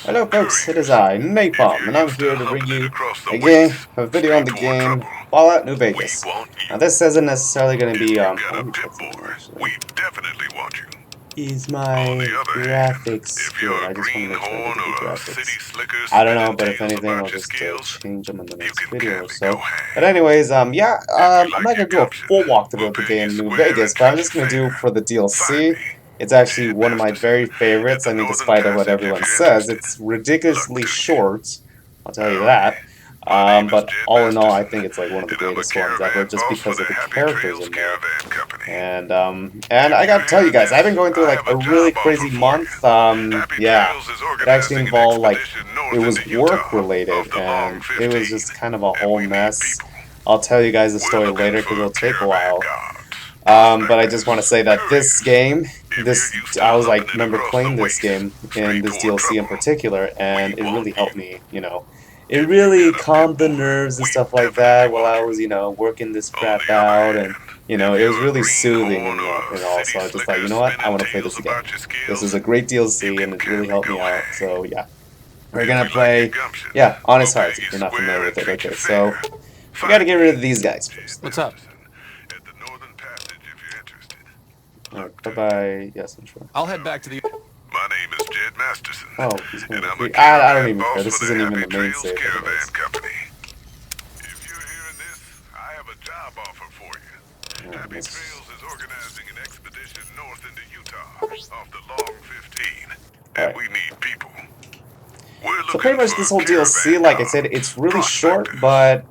Hello folks, it is I, Napalm, and I'm here to bring you a video on the game Fallout New Vegas. Now this isn't necessarily going to be, let me check something actually. Is my graphics good? I just want to make sure I get the good graphics. I don't know, but if anything, I'll just change them in the next video or so. But anyways, yeah, I'm not going to do a full walkthrough of the game New Vegas, but I'm just going to do for the DLC. It's actually one of my very favorites. I mean, despite what everyone says, it's ridiculously short. I'll tell you that. But all in all, I think it's like one of the greatest ones ever, just because of the characters in there. And I gotta tell you guys, I've been going through like a really crazy month. Yeah, it actually involved like it was work related, and it was just kind of a whole mess. I'll tell you guys the story later because it'll take a while. But I just want to say that this game, I was like, remember playing this game in this DLC in particular, and it really helped me, you know. It really calmed the nerves and stuff like that while I was, you know, working this crap out, and, you know, it was really soothing and all, so I was just like, you know what, I want to play this again. This is a great DLC, and it really helped me out, so yeah. We're gonna play, yeah, Honest Hearts, if you're not familiar with it. Okay, so, we gotta get rid of these guys first. What's up? Alright, bye-bye. Yes, I'm sure. I'll head back to the... My name is Jed Masterson. Oh, he's going and to I'm a be... I don't caravan even care. boss This for isn't the even Happy the main Trails save Caravan anyways. Company. If you're hearing this, I have a job offer for you. Happy Trails is organizing an expedition north into Utah off the Long 15, and we need people. So pretty much this whole DLC, like I said, it's really short, but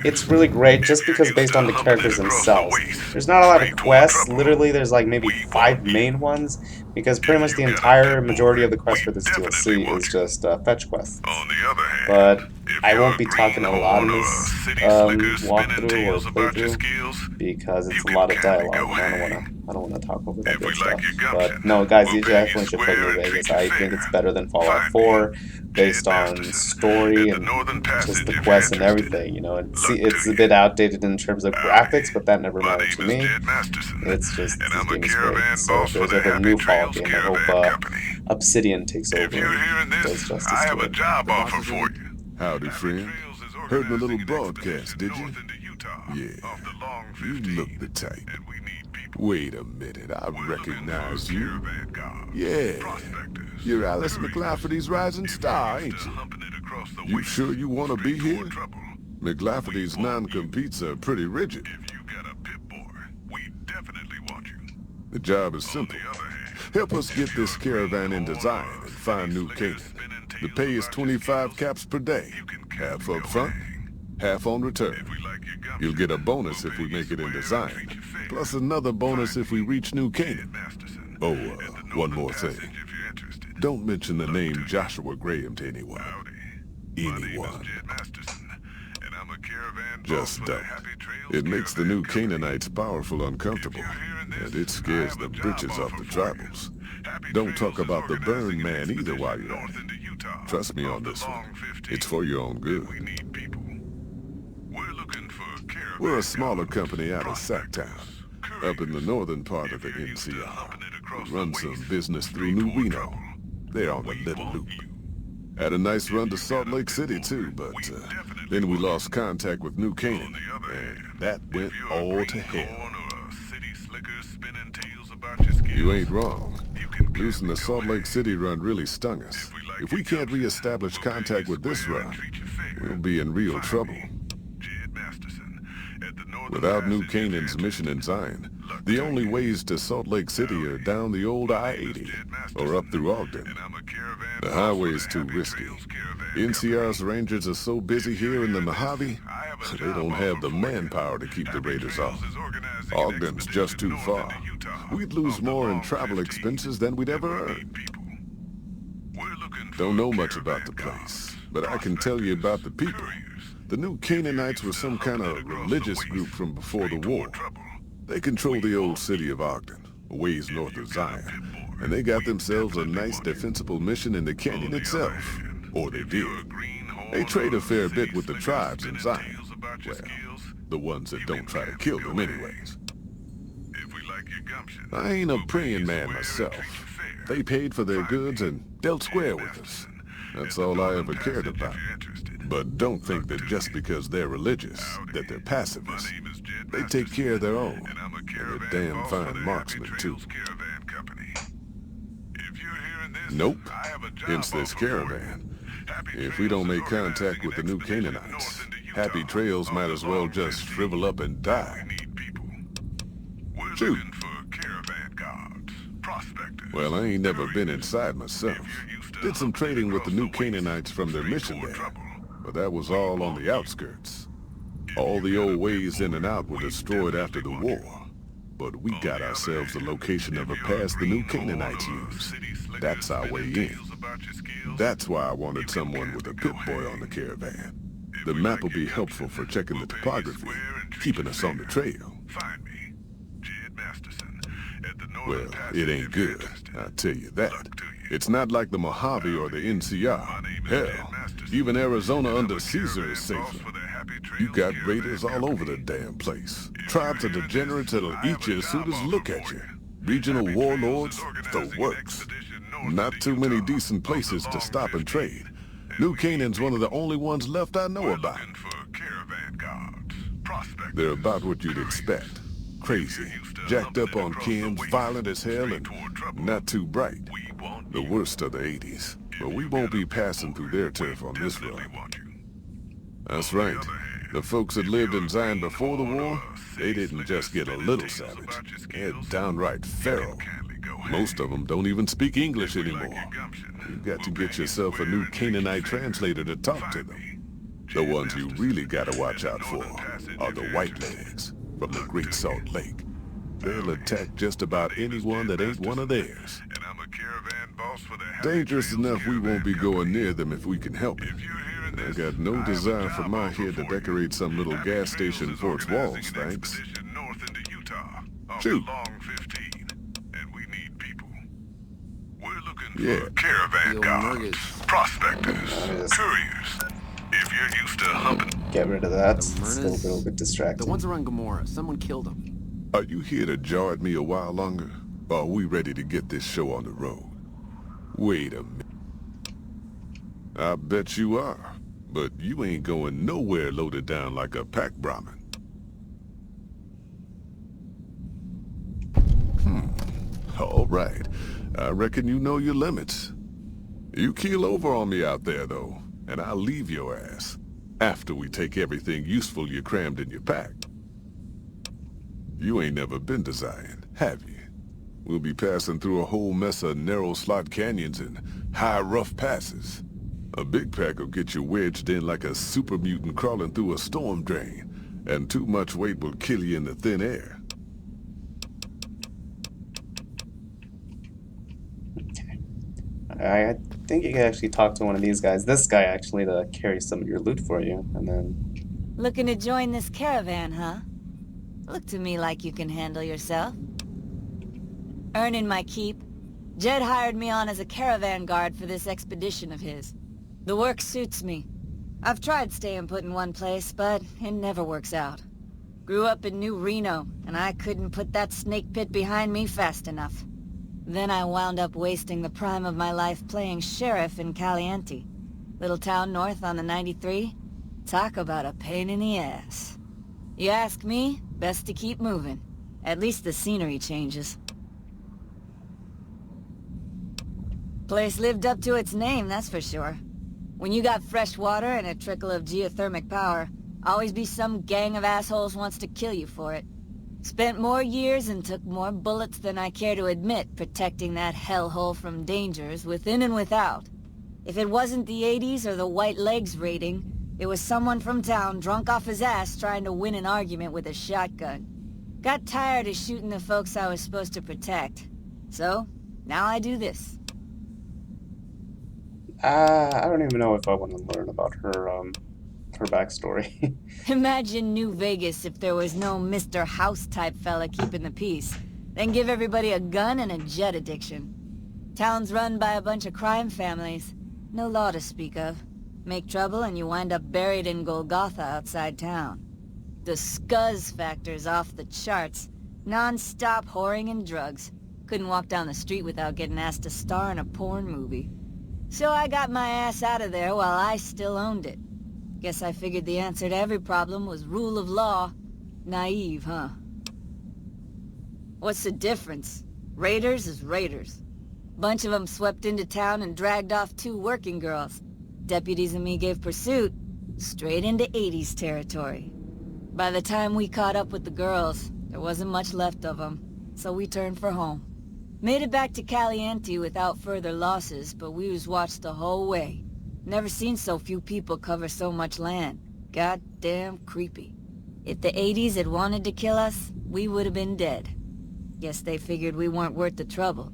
it's really great just because based on the characters themselves. There's not a lot of quests, literally there's like maybe 5 main ones, because pretty much the entire majority of the quests for this DLC is just fetch quests. But I won't be talking a lot in this walkthrough or playthrough, because it's a lot of dialogue, and I don't wanna talk over that good stuff. But no, guys, you definitely should play New Vegas. I think it's better than Fallout 4. Based on story and just the quests and everything, you know. It's a bit outdated in terms of graphics, but that never mattered to me. It's just, this game is great. So if there's ever a new Fallout game, I hope Obsidian takes over and does justice to it. Offer for you. Howdy, friend. Heard my little broadcast, did you? Yeah, you look the type. Wait a minute, I recognize you. Yeah, you're Alice McLafferty's rising star, ain't you? You sure you want to be here? McLafferty's non-competes are pretty rigid. The job is simple. Help us get this caravan in design and find New Canaan. The pay is 25 caps per day, half up front, half on return. You'll get a bonus if we make it in design, plus another bonus if we reach New Canaan. Oh, one more thing. Don't mention the name Joshua Graham to anyone. Anyone. Just don't. It makes the new Canaanites powerful uncomfortable, and it scares the britches off the tribals. Don't talk about the burn man either while you're at it. Trust me on this one. It's for your own good. We're a smaller company out of Sacktown, up in the northern part of the NCR. We run some business through New Reno. They're on the Little Loop. Had a nice run to Salt Lake City too, but then we lost contact with New Canaan, and that went all to hell. You ain't wrong. Losing the Salt Lake City run really stung us. If we can't re-establish contact with this run, we'll be in real trouble. Without New Canaan's mission in Zion, the only ways to Salt Lake City are down the old I-80 or up through Ogden. The highway's too risky. NCR's rangers are so busy here in the Mojave, they don't have the manpower to keep the raiders off. Ogden's just too far. We'd lose more in travel expenses than we'd ever earn. Don't know much about the place, but I can tell you about the people. The new Canaanites were some kind of religious group from before the war. They control the old city of Ogden, a ways north of Zion, and they got themselves a nice defensible mission in the canyon itself. Or they did. They trade a fair bit with the tribes in Zion. Well, the ones that don't try to kill them anyways. I ain't a praying man myself. They paid for their goods and dealt square with us. That's all I ever cared about. But don't think that just because they're religious, that they're pacifists. They take care of their own, and they're damn fine marksmen, too. Nope, hence this caravan. If we don't make contact with the new Canaanites, Happy Trails might as well just shrivel up and die. Shoot. Well, I ain't never been inside myself. Did some trading with the new Canaanites from their mission there, but that was all on the outskirts. All the old ways in and out were destroyed after the war, but we got ourselves the location of a pass the new Canaanites used. That's our way in. That's why I wanted someone with a Pip-Boy on the caravan. The map will be helpful for checking the topography, keeping us on the trail. Well, it ain't good, I'll tell you that. It's not like the Mojave or the NCR. Hell, even Arizona under Caesar is safer. You got raiders all over the damn place. Tribes of degenerates that'll eat you as soon as look at you. Regional warlords, the works. Not too many decent places to stop and trade. New Canaan's one of the only ones left I know about. They're about what you'd expect. Crazy, jacked up on chems, violent as hell, and not too bright. The worst of the 80s. But we won't be passing through their turf on this run. That's right. The folks that lived in Zion before the war, they didn't just get a little savage. They're downright feral. Most of them don't even speak English anymore. You've got to get yourself a new Canaanite translator to talk to them. The ones you really gotta watch out for are the Whitelegs from the Great Salt Lake. They'll attack just about anyone that ain't one of theirs. Dangerous enough we won't be going near them if we can help it. I got no desire for my head to decorate some little gas station for its walls, thanks. Shoot. Yeah. Caravan guards, prospectors, couriers. If you're used to humping... Get rid of that. It's a little bit distracting. The ones around Gomorrah. Someone killed them. Are you here to jar at me a while longer? Or are we ready to get this show on the road? Wait a minute. I bet you are. But you ain't going nowhere loaded down like a pack Brahmin. All right. I reckon you know your limits. You keel over on me out there, though, and I'll leave your ass. After we take everything useful you crammed in your pack. You ain't never been to Zion, have you? We'll be passing through a whole mess of narrow slot canyons and high rough passes. A big pack will get you wedged in like a super mutant crawling through a storm drain, and too much weight will kill you in the thin air. I think you can actually talk to one of these guys. This guy actually to carry some of your loot for you, and then... Looking to join this caravan, huh? Look to me like you can handle yourself. Earning my keep. Jed hired me on as a caravan guard for this expedition of his. The work suits me. I've tried staying put in one place, but it never works out. Grew up in New Reno, and I couldn't put that snake pit behind me fast enough. Then I wound up wasting the prime of my life playing sheriff in Caliente. Little town north on the 93. Talk about a pain in the ass. You ask me, best to keep moving. At least the scenery changes. Place lived up to its name, that's for sure. When you got fresh water and a trickle of geothermic power, always be some gang of assholes wants to kill you for it. Spent more years and took more bullets than I care to admit protecting that hellhole from dangers within and without. If it wasn't the 80s or the White Legs raiding, it was someone from town drunk off his ass trying to win an argument with a shotgun. Got tired of shooting the folks I was supposed to protect. So, now I do this. I don't even know if I want to learn about her backstory. Imagine New Vegas if there was no Mr. House-type fella keeping the peace. Then give everybody a gun and a jet addiction. Town's run by a bunch of crime families. No law to speak of. Make trouble and you wind up buried in Golgotha outside town. The scuzz factor's off the charts. Non-stop whoring and drugs. Couldn't walk down the street without getting asked to star in a porn movie. So I got my ass out of there while I still owned it. Guess I figured the answer to every problem was rule of law. Naive, huh? What's the difference? Raiders is raiders. Bunch of them swept into town and dragged off 2 working girls. Deputies and me gave pursuit, straight into 80s territory. By the time we caught up with the girls, there wasn't much left of them, so we turned for home. Made it back to Caliente without further losses, but we was watched the whole way. Never seen so few people cover so much land. Goddamn creepy. If the 80s had wanted to kill us, we would have been dead. Guess they figured we weren't worth the trouble.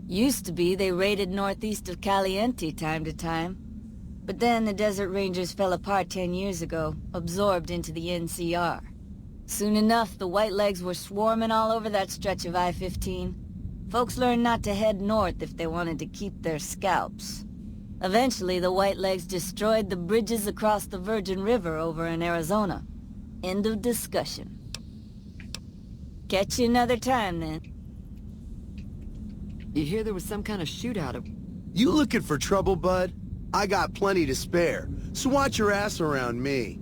Used to be they raided northeast of Caliente time to time. But then the Desert Rangers fell apart 10 years ago, absorbed into the NCR. Soon enough, the Whitelegs were swarming all over that stretch of I-15. Folks learned not to head north if they wanted to keep their scalps. Eventually, the Whitelegs destroyed the bridges across the Virgin River over in Arizona. End of discussion. Catch you another time, then. You hear there was some kind of shootout of... You looking for trouble, bud? I got plenty to spare, so watch your ass around me.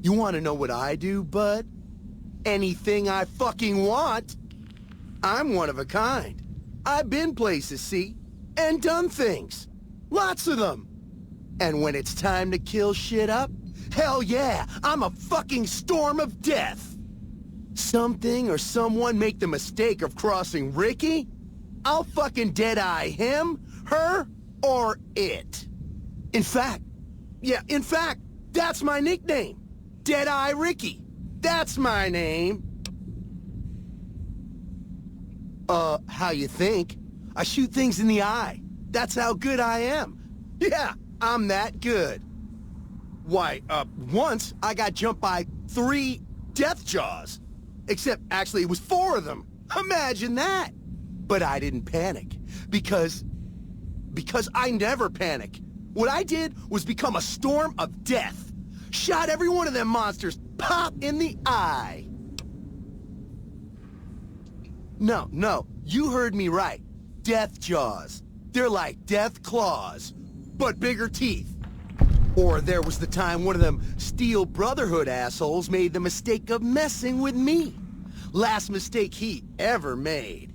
You want to know what I do, bud? Anything I fucking want. I'm one of a kind. I've been places, see? And done things. Lots of them. And when it's time to kill shit up, hell yeah, I'm a fucking storm of death. Something or someone make the mistake of crossing Ricky, I'll fucking dead-eye him, her, or it. In fact, that's my nickname. Dead-Eye Ricky. That's my name. How you think? I shoot things in the eye. That's how good I am. Yeah, I'm that good. Why, once I got jumped by 3 death jaws. Except, actually, it was 4 of them. Imagine that. But I didn't panic. Because I never panic. What I did was become a storm of death. Shot every one of them monsters pop in the eye. No, you heard me right. Death jaws. They're like death claws, but bigger teeth. Or there was the time one of them Steel Brotherhood assholes made the mistake of messing with me. Last mistake he ever made.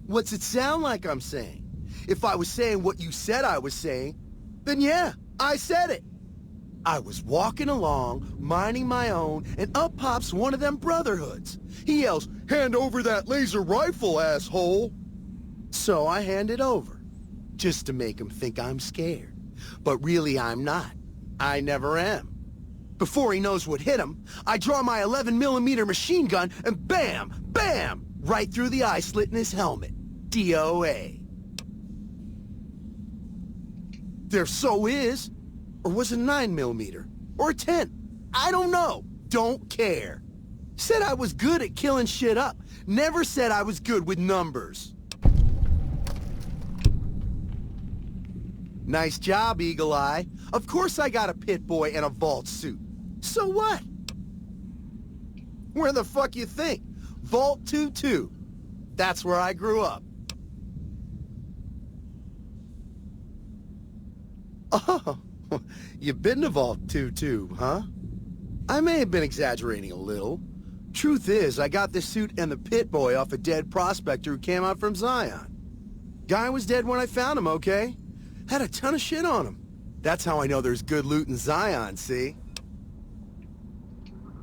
What's it sound like I'm saying? If I was saying what you said I was saying, then yeah, I said it. I was walking along, minding my own, and up pops one of them Brotherhoods. He yells, "Hand over that laser rifle, asshole!" So I hand it over, just to make him think I'm scared. But really I'm not. I never am. Before he knows what hit him, I draw my 11mm machine gun and bam, bam, right through the eye slit in his helmet. DOA. There so is. Or was it 9mm? Or a 10? I don't know. Don't care. Said I was good at killing shit up. Never said I was good with numbers. Nice job, Eagle Eye. Of course I got a pit boy and a vault suit. So what? Where the fuck you think? Vault 2-2. That's where I grew up. Oh, you've been to Vault 2-2, huh? I may have been exaggerating a little. Truth is, I got the suit and the pit boy off a dead prospector who came out from Zion. Guy was dead when I found him, okay? Had a ton of shit on him. That's how I know there's good loot in Zion, see?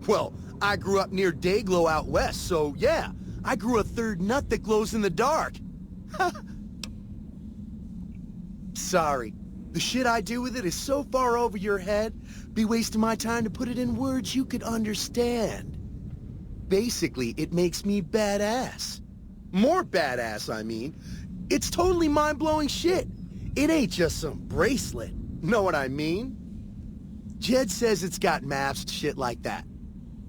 Well, I grew up near Dayglow out west, so yeah, I grew a third nut that glows in the dark. Sorry. The shit I do with it is so far over your head, be wasting my time to put it in words you could understand. Basically, it makes me badass. More badass, I mean. It's totally mind-blowing shit. It ain't just some bracelet. Know what I mean? Jed says it's got maps, shit like that.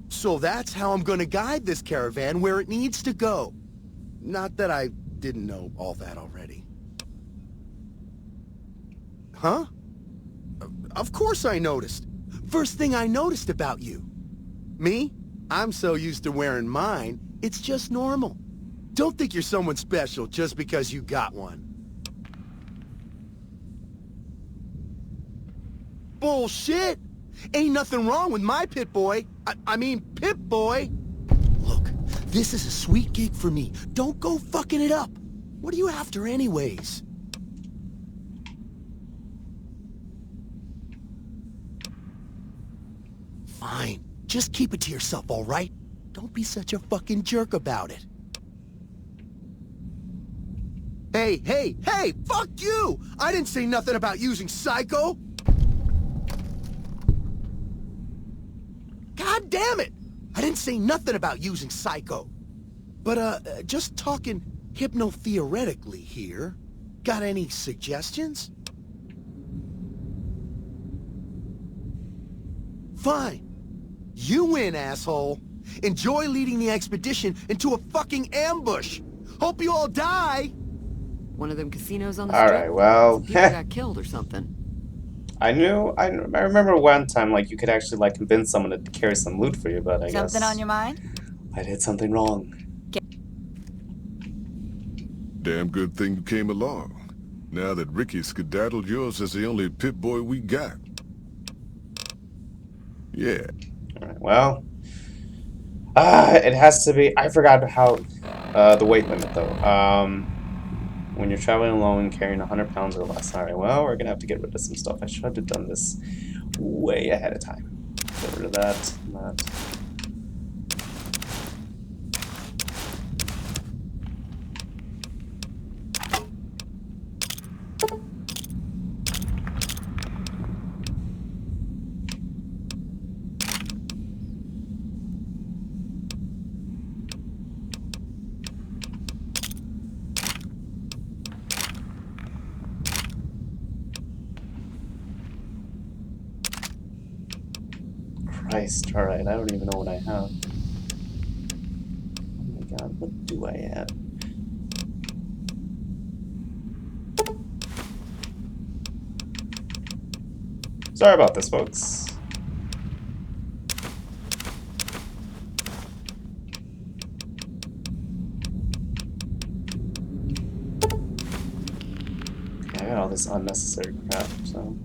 So that's how I'm gonna guide this caravan where it needs to go. Not that I didn't know all that already. Huh? Of course I noticed. First thing I noticed about you. Me? I'm so used to wearing mine, It's just normal. Don't think you're someone special just because you got one. Bullshit! Ain't nothing wrong with my pit boy. I mean, Pip Boy. Look, this is a sweet gig for me. Don't go fucking it up. What are you after anyways? Fine. Just keep it to yourself, all right? Don't be such a fucking jerk about it. Hey, hey, hey! Fuck you! I didn't say nothing about using Psycho! God damn it! I didn't say nothing about using Psycho. But, just talking hypno-theoretically here. Got any suggestions? Fine. You win, asshole. Enjoy leading the expedition into a fucking ambush. Hope you all die! One of them casinos on the All strip? right, well, Some people got killed or something. I remember one time, like, you could actually, like, convince someone to carry some loot for you, but I guess Something on your mind? I did something wrong. Damn good thing you came along. Now that Ricky skedaddled, yours is the only pit boy we got. Yeah. All right, well, it has to be. I forgot how the weight limit though. When you're traveling alone, carrying 100 pounds or less. All right, well, we're gonna have to get rid of some stuff. I should have done this way ahead of time. Get rid of that. Christ, alright, I don't even know what I have. Oh my god, what do I have? Sorry about this, folks. I got all this unnecessary crap, so...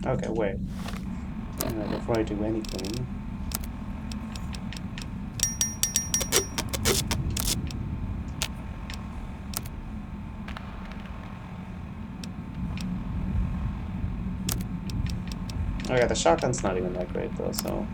Okay, wait. Before I do anything... Okay, the shotgun's not even that great though, so...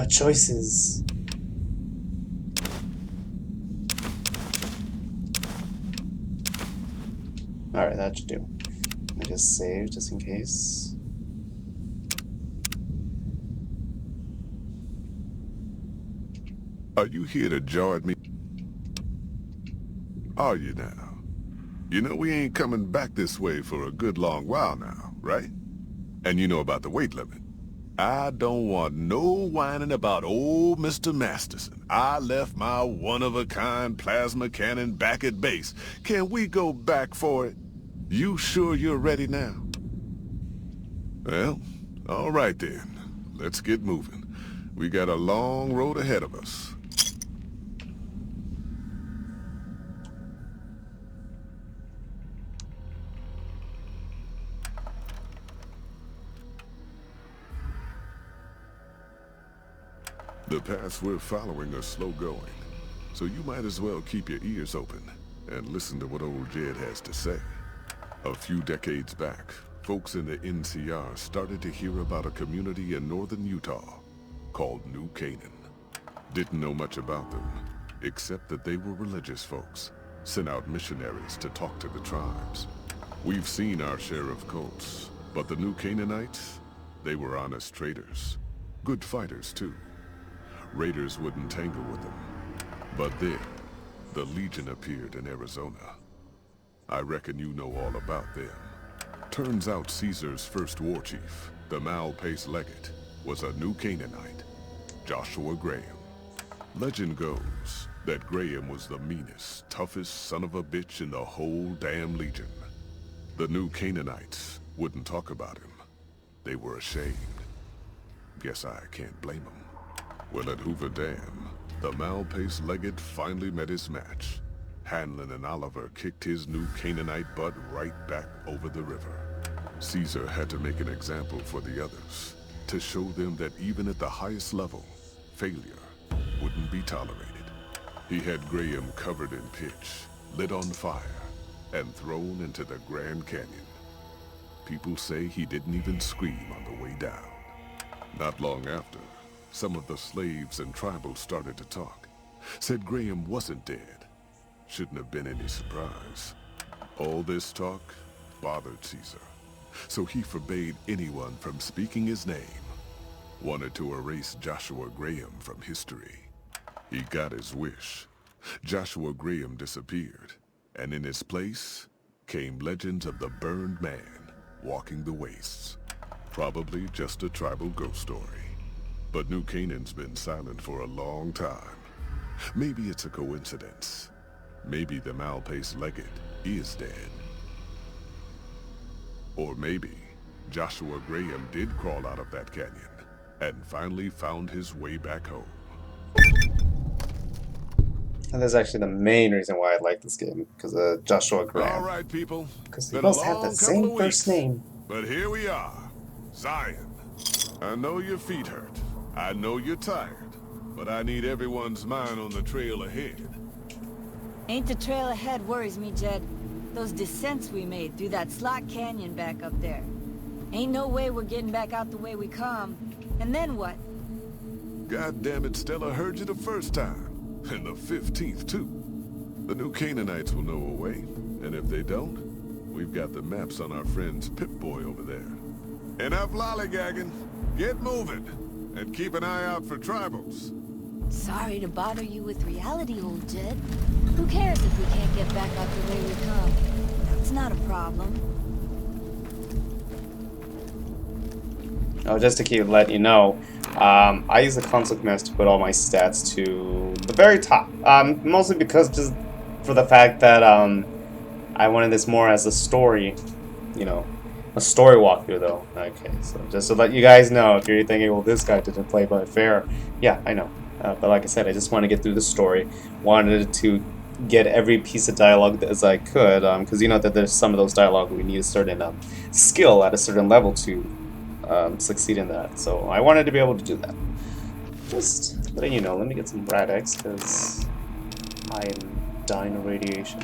choices. Alright, that should do. Let me just save, just in case. Are you here to jar at me? Are you now? You know we ain't coming back this way for a good long while now, right? And you know about the weight limit. I don't want no whining about old Mr. Masterson. I left my one-of-a-kind plasma cannon back at base. Can we go back for it? You sure you're ready now? Well, all right then. Let's get moving. We got a long road ahead of us. The paths we're following are slow going, so you might as well keep your ears open and listen to what old Jed has to say. A few decades back, folks in the NCR started to hear about a community in northern Utah called New Canaan. Didn't know much about them, except that they were religious folks, sent out missionaries to talk to the tribes. We've seen our share of cults, but the New Canaanites, they were honest traders. Good fighters, too. Raiders wouldn't tangle with them. But then, the Legion appeared in Arizona. I reckon you know all about them. Turns out Caesar's first war chief, the Malpace Legate, was a New Canaanite, Joshua Graham. Legend goes that Graham was the meanest, toughest son of a bitch in the whole damn Legion. The New Canaanites wouldn't talk about him. They were ashamed. Guess I can't blame them. Well, at Hoover Dam, the Malpace Legate finally met his match. Hanlon and Oliver kicked his New Canaanite butt right back over the river. Caesar had to make an example for the others, to show them that even at the highest level, failure wouldn't be tolerated. He had Graham covered in pitch, lit on fire, and thrown into the Grand Canyon. People say he didn't even scream on the way down. Not long after, some of the slaves and tribals started to talk. Said Graham wasn't dead. Shouldn't have been any surprise. All this talk bothered Caesar, so he forbade anyone from speaking his name. Wanted to erase Joshua Graham from history. He got his wish. Joshua Graham disappeared, and in his place came legends of the burned man walking the wastes. Probably just a tribal ghost story. But New Canaan's been silent for a long time. Maybe it's a coincidence. Maybe the Malpace Legate is dead. Or maybe Joshua Graham did crawl out of that canyon and finally found his way back home. And that's actually the main reason why I like this game, because of Joshua Graham. All right, people. Because they Been a both have the long same couple of first weeks, name. But here we are, Zion. I know your feet hurt. I know you're tired. But I need everyone's mind on the trail ahead. Ain't the trail ahead worries me, Jed. Those descents we made through that slot canyon back up there. Ain't no way we're getting back out the way we come. And then what? God damn it, Stella heard you the first time. And the 15th, too. The New Canaanites will know a way. And if they don't, we've got the maps on our friend's Pip-Boy over there. Enough lollygagging. Get moving. And keep an eye out for tribals. Sorry to bother you with reality, old Jed. Who cares if we can't get back out the way we come? That's not a problem. Oh, just to keep letting you know, I use the conflict mask to put all my stats to the very top. Mostly because just for the fact that I wanted this more as a story, you know, a story walkthrough though. Okay, so just to let you guys know, if you're thinking, well, this guy didn't play by fair, yeah, I know. But like I said, I just want to get through the story. Wanted to get every piece of dialogue as I could, because you know that there's some of those dialogue we need a certain skill at a certain level to succeed in that. So I wanted to be able to do that. Just letting you know. Let me get some Brad X because I am dying of radiation.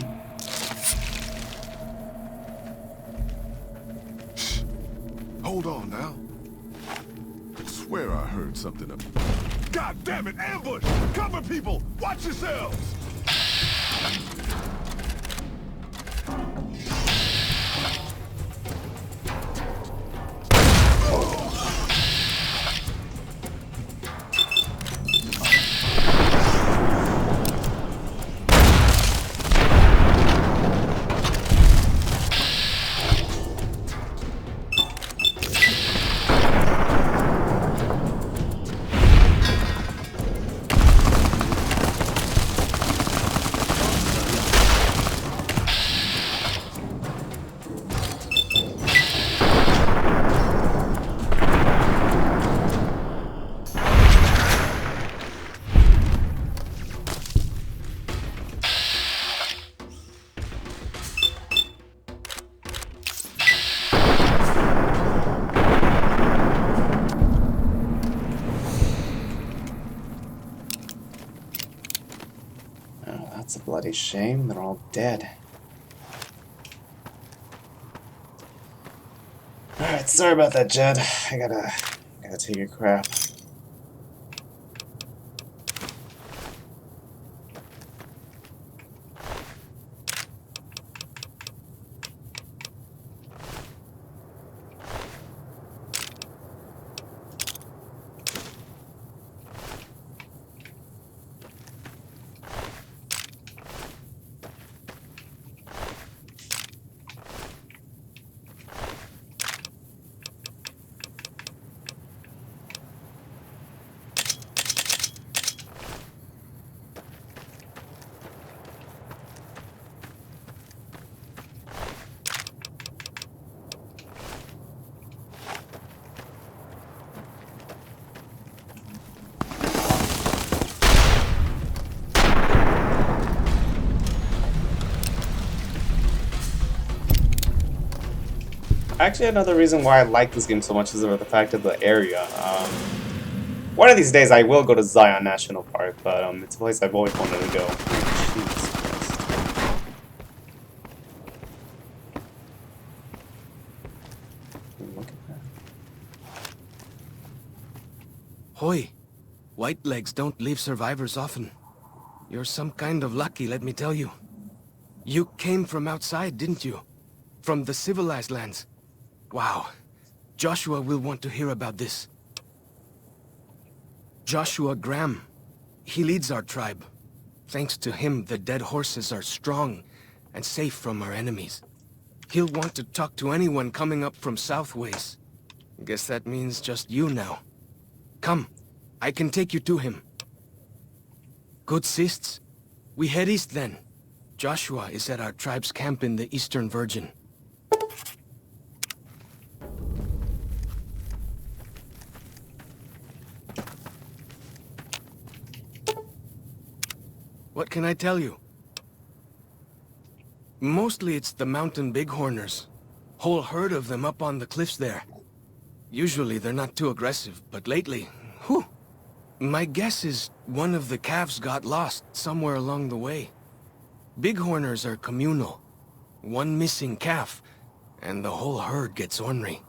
Shh. Hold on now. I swear I heard something up. God damn it! Ambush! Cover people! Watch yourselves! Bloody shame, they're all dead. Alright, sorry about that, Jed. I gotta take your crap. Actually, another reason why I like this game so much is the fact of the area. One of these days I will go to Zion National Park, but it's a place I've always wanted to go. Jesus Christ. Look at that. Hoy, white legs don't leave survivors often. You're some kind of lucky, let me tell you. You came from outside, didn't you? From the civilized lands. Wow. Joshua will want to hear about this. Joshua Graham. He leads our tribe. Thanks to him, the dead horses are strong and safe from our enemies. He'll want to talk to anyone coming up from Southways. Guess that means just you now. Come, I can take you to him. Good sists. We head east then. Joshua is at our tribe's camp in the Eastern Virgin. What can I tell you? Mostly it's the mountain bighorners. Whole herd of them up on the cliffs there. Usually they're not too aggressive, but lately, whew. My guess is one of the calves got lost somewhere along the way. Bighorners are communal. One missing calf, and the whole herd gets ornery.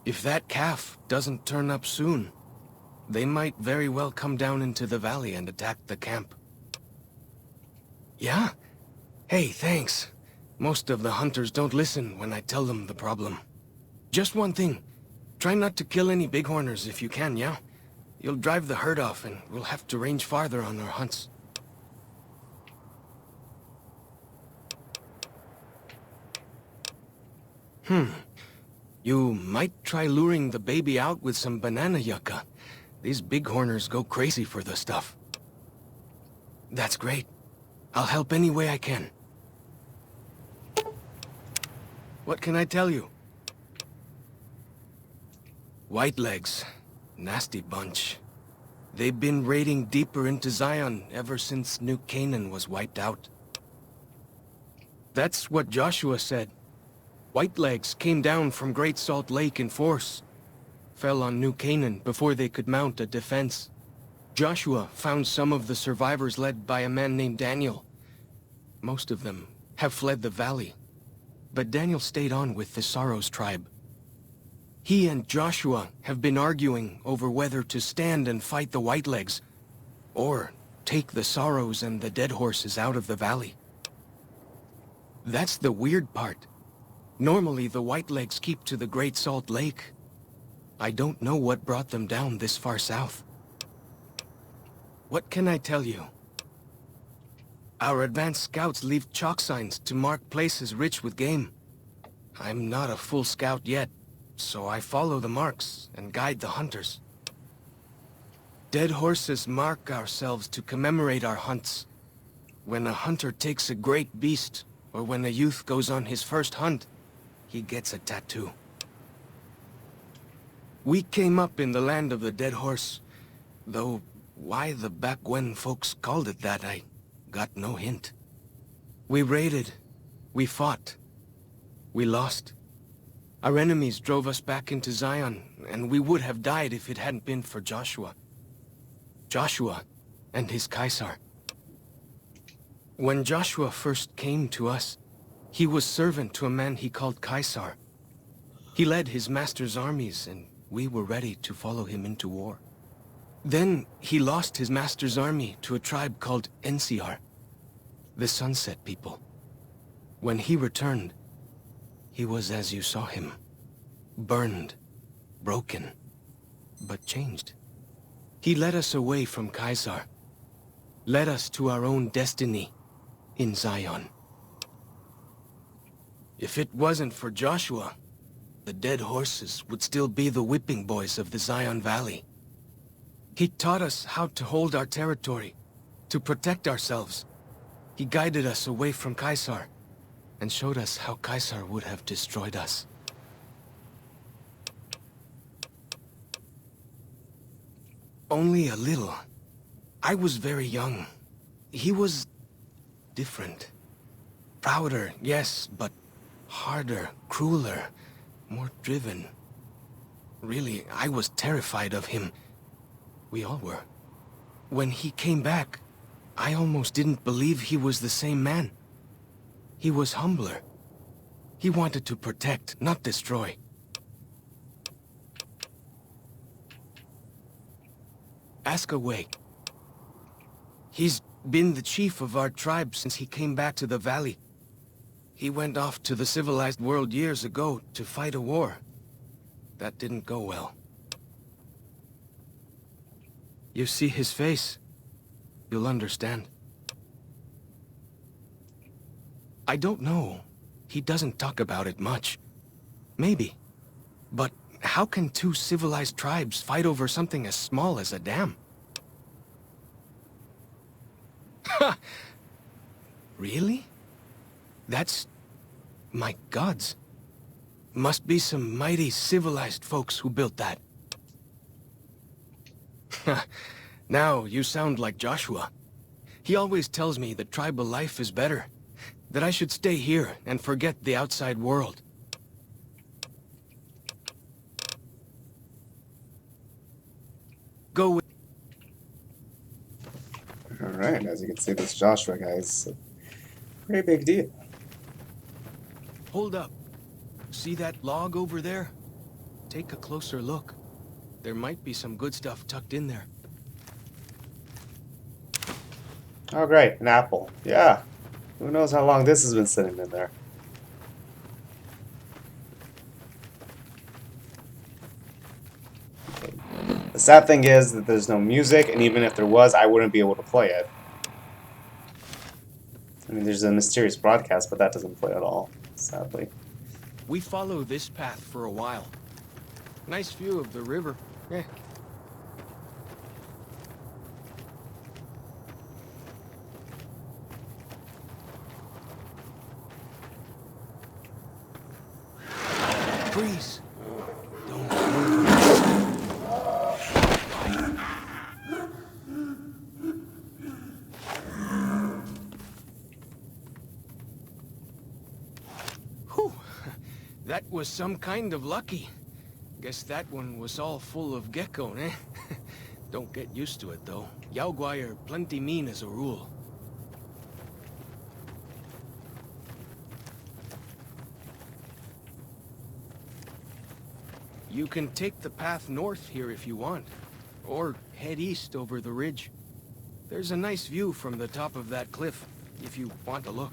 If that calf doesn't turn up soon, they might very well come down into the valley and attack the camp. Yeah? Hey, thanks. Most of the hunters don't listen when I tell them the problem. Just one thing. Try not to kill any bighorners if you can, yeah? You'll drive the herd off and we'll have to range farther on our hunts. You might try luring the baby out with some banana yucca. These bighorners go crazy for the stuff. That's great. I'll help any way I can. What can I tell you? Whitelegs. Nasty bunch. They've been raiding deeper into Zion ever since New Canaan was wiped out. That's what Joshua said. Whitelegs came down from Great Salt Lake in force. Fell on New Canaan before they could mount a defense. Joshua found some of the survivors led by a man named Daniel. Most of them have fled the valley. But Daniel stayed on with the Sorrows tribe. He and Joshua have been arguing over whether to stand and fight the Whitelegs, or take the Sorrows and the dead horses out of the valley. That's the weird part. Normally the Whitelegs keep to the Great Salt Lake. I don't know what brought them down this far south. What can I tell you? Our advanced scouts leave chalk signs to mark places rich with game. I'm not a full scout yet, so I follow the marks and guide the hunters. Dead horses mark ourselves to commemorate our hunts. When a hunter takes a great beast, or when a youth goes on his first hunt, he gets a tattoo. We came up in the land of the dead horse, though why the back when folks called it that, I got no hint. We raided, we fought, we lost. Our enemies drove us back into Zion, and we would have died if it hadn't been for Joshua. Joshua and his Caesar. When Joshua first came to us, he was servant to a man he called Caesar. He led his master's armies, and we were ready to follow him into war. Then he lost his master's army to a tribe called NCR, the Sunset People. When he returned, he was as you saw him. Burned, broken, but changed. He led us away from Caesar, led us to our own destiny in Zion. If it wasn't for Joshua, the dead horses would still be the whipping boys of the Zion Valley. He taught us how to hold our territory, to protect ourselves. He guided us away from Caesar, and showed us how Caesar would have destroyed us. Only a little. I was very young. He was different. Prouder, yes, but harder, crueler, more driven. Really, I was terrified of him. We all were. When he came back, I almost didn't believe he was the same man. He was humbler. He wanted to protect, not destroy. Ask away. He's been the chief of our tribe since he came back to the valley. He went off to the civilized world years ago to fight a war. That didn't go well. You see his face, you'll understand. I don't know. He doesn't talk about it much. Maybe. But how can two civilized tribes fight over something as small as a dam? Ha! Really? That's... my gods. Must be some mighty civilized folks who built that. Now you sound like Joshua. He always tells me that tribal life is better. That I should stay here and forget the outside world. Go with... Alright, as you can see, this Joshua guy is a pretty big deal. Hold up. See that log over there? Take a closer look. There might be some good stuff tucked in there. Oh great, an apple. Yeah. Who knows how long this has been sitting in there. Okay. The sad thing is that there's no music, and even if there was, I wouldn't be able to play it. I mean, there's a mysterious broadcast, but that doesn't play at all, sadly. We follow this path for a while. Nice view of the river. Eh. Freeze. Don't move. Whew. That was some kind of lucky. Guess that one was all full of gecko, eh? Don't get used to it, though. Yaoguai are plenty mean as a rule. You can take the path north here if you want, or head east over the ridge. There's a nice view from the top of that cliff, if you want to look.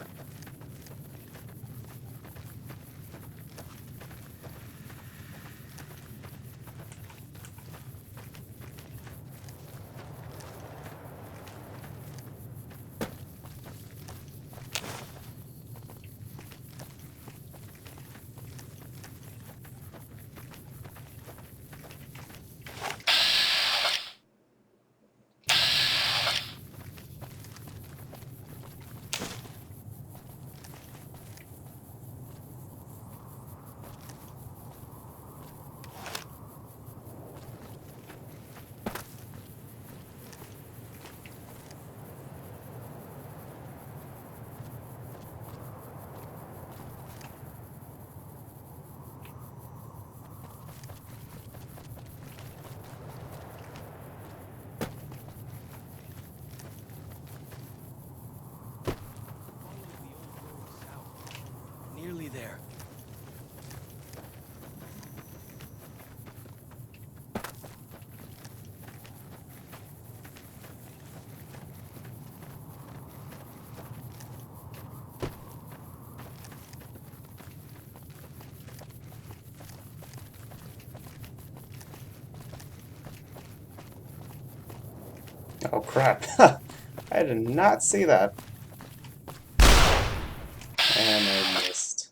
there. Oh crap. I did not see that. And I missed.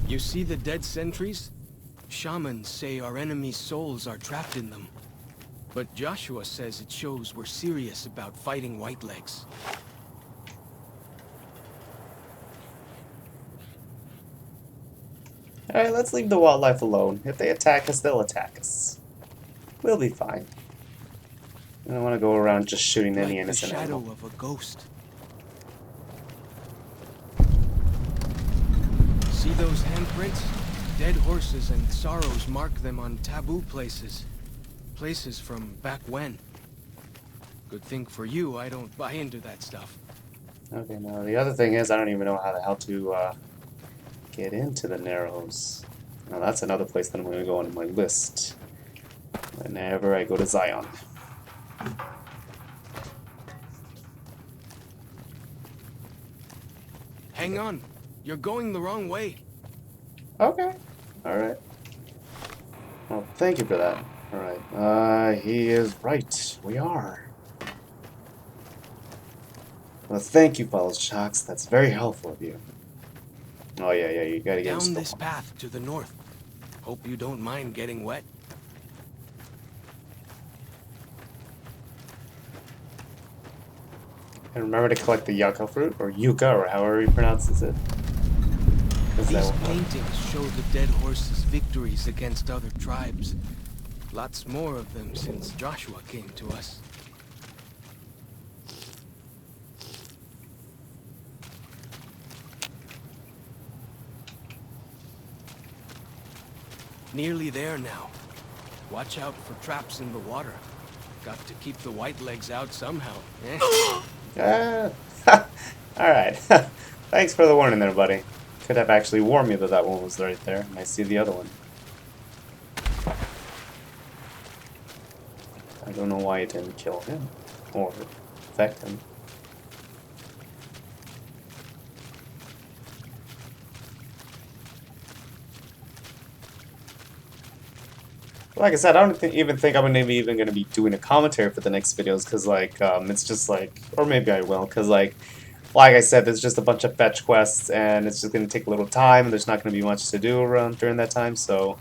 You see the dead sentries? Shamans say our enemies' souls are trapped in them. But Joshua says it shows we're serious about fighting Whitelegs. Alright, let's leave the wildlife alone. If they attack us, they'll attack us. We'll be fine. I don't want to go around just shooting any Like the innocent shadow animal. of a ghost. See those handprints? Dead horses and sorrows mark them on taboo places. Places from back when. Good thing for you, I don't buy into that stuff. Okay, now the other thing is I don't even know how the hell to get into the Narrows. Now that's another place that I'm going to go on my list whenever I go to Zion. Hang on, you're going the wrong way. Okay. Alright. Well, thank you for that. Alright. He is right. We are. Well, thank you, Fellow Shocks. That's very helpful of you. Oh, yeah, you gotta get Down him this path to the north. Hope you don't mind getting wet. And remember to collect the yucca fruit, or yucca, or however he pronounces it. These paintings show the dead horses' victories against other tribes. Lots more of them since Joshua came to us. Nearly there now. Watch out for traps in the water. Got to keep the Whitelegs out somehow, eh? Alright. Thanks for the warning there, buddy. Could have actually warned me that that one was right there, and I see the other one. I don't know why it didn't kill him, or affect him. Like I said, I don't even think I'm even going to be doing a commentary for the next videos, because, like, it's just, like, or maybe I will, because, like I said, there's just a bunch of fetch quests, and it's just going to take a little time, and there's not going to be much to do around during that time, so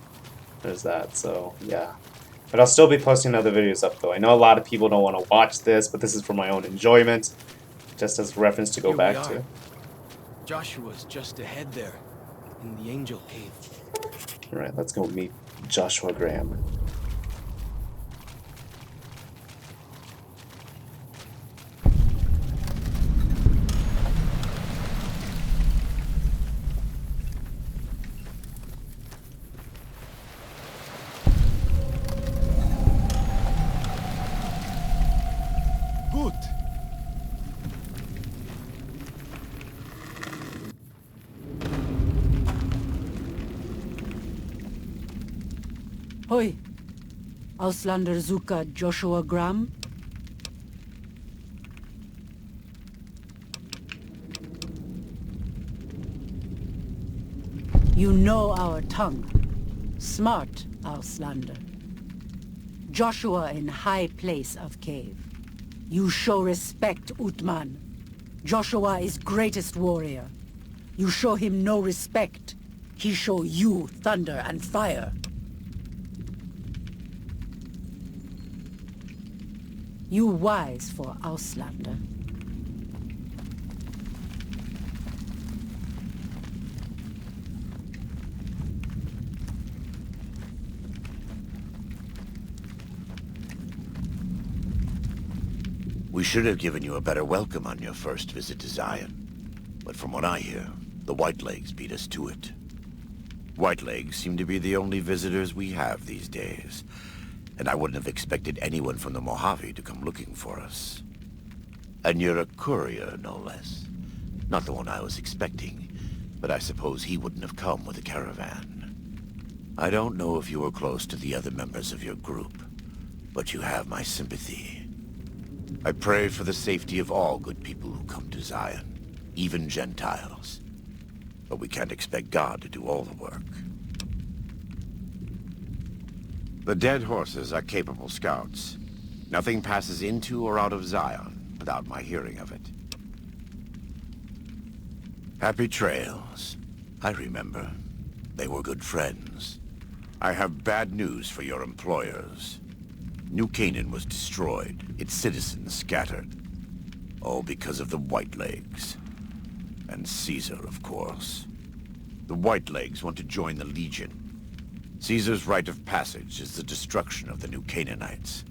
there's that, so, yeah. But I'll still be posting other videos up, though. I know a lot of people don't want to watch this, but this is for my own enjoyment, just as a reference to go back to. Joshua's just ahead there, in the Angel Cave. Alright, let's go meet Joshua Graham. Good. Hoi. Auslander Zuka Joshua Graham? You know our tongue. Smart, Auslander. Joshua in high place of cave. You show respect, Utman. Joshua is greatest warrior. You show him no respect. He show you thunder and fire. You wise for Auslander. We should have given you a better welcome on your first visit to Zion. But from what I hear, the Whitelegs beat us to it. Whitelegs seem to be the only visitors we have these days. And I wouldn't have expected anyone from the Mojave to come looking for us. And you're a courier, no less. Not the one I was expecting, but I suppose he wouldn't have come with a caravan. I don't know if you were close to the other members of your group, but you have my sympathy. I pray for the safety of all good people who come to Zion, even Gentiles. But we can't expect God to do all the work. The dead horses are capable scouts. Nothing passes into or out of Zion without my hearing of it. Happy trails. I remember. They were good friends. I have bad news for your employers. New Canaan was destroyed, its citizens scattered. All because of the Whitelegs. And Caesar, of course. The Whitelegs want to join the Legion. Caesar's rite of passage is the destruction of the New Canaanites.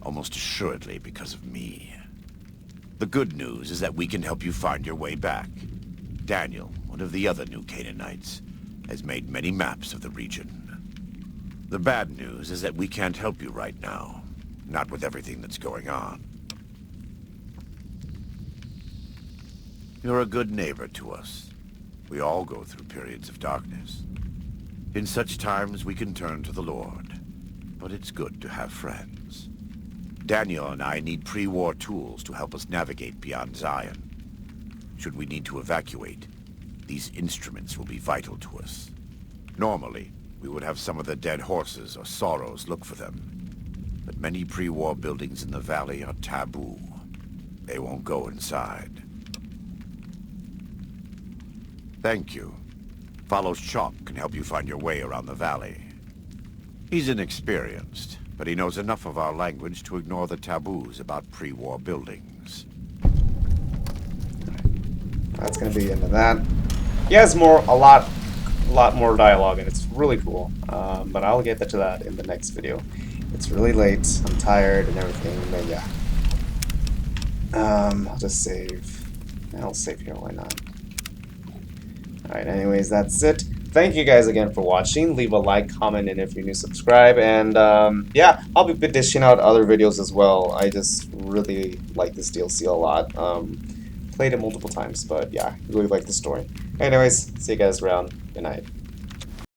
Almost assuredly because of me. The good news is that we can help you find your way back. Daniel, one of the other New Canaanites, has made many maps of the region. The bad news is that we can't help you right now. Not with everything that's going on. You're a good neighbor to us. We all go through periods of darkness. In such times, we can turn to the Lord. But it's good to have friends. Daniel and I need pre-war tools to help us navigate beyond Zion. Should we need to evacuate, these instruments will be vital to us. Normally, we would have some of the dead horses or sorrows look for them. But many pre-war buildings in the valley are taboo. They won't go inside. Thank you. Follow Chalk can help you find your way around the valley. He's inexperienced, but he knows enough of our language to ignore the taboos about pre-war buildings. That's gonna be the end of that. He has a lot more dialogue, and it's really cool. But I'll get to that in the next video. It's really late. I'm tired and everything, but yeah. I'll just save. I'll save here. Why not? Alright, anyways, that's it. Thank you guys again for watching. Leave a like, comment, and if you're new, subscribe. And yeah, I'll be dishing out other videos as well. I just really like this DLC a lot. Played it multiple times, but yeah, really like the story. Anyways, see you guys around. Good night.